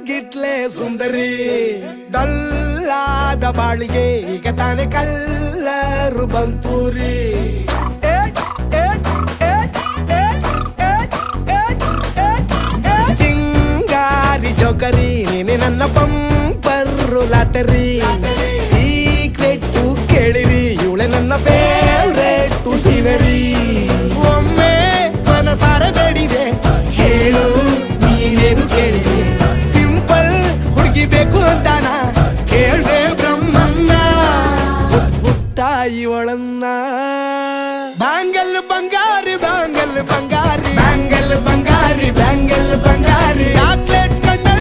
ಗಿಟ್ಲೆ ಸುಂದರಿ ಡಲ್ಲಾದ ಬಾಳಿಗೆ ಈಗ ತಾನೆ ಕಲ್ಲರು ಬಂತೂರಿ ಚಿಂಗಾರಿ ಜೋಕರಿ ನೀನೆ ನನ್ನ ಬಂಪರು ಲಾಟರಿ ಸೀಕ್ರೆಟ್ ಕೇಳಿರಿ ಇವಳೆ ನನ್ನ ಫೇವ್ರೆಟ್ ಸೀನರಿ ಒಮ್ಮೆ ಮನಸಾರ ಬೇಡಿದೆ ಹೇಳು ನೀನೇನು ಕೇಳಿದೆ ಸಿಂಪಲ್ ಹುಡುಗಿ ಬೇಕು ಅಂತಾನ ಕೇಳ್ದೆ ಬ್ರಹ್ಮನ್ನ ಪುಟ್ಟಾಯಿ ಒಳನ್ನ ಬ್ಯಾಂಗಲ್ ಬಂಗಾರಿ ಬ್ಯಾಂಗಲ್ ಬಂಗಾರಿ ಬ್ಯಾಂಗಲ್ ಬಂಗಾರಿ ಬ್ಯಾಂಗಲ್ ಬಂಗಾರಿ ಚಾಕ್ಲೇಟ್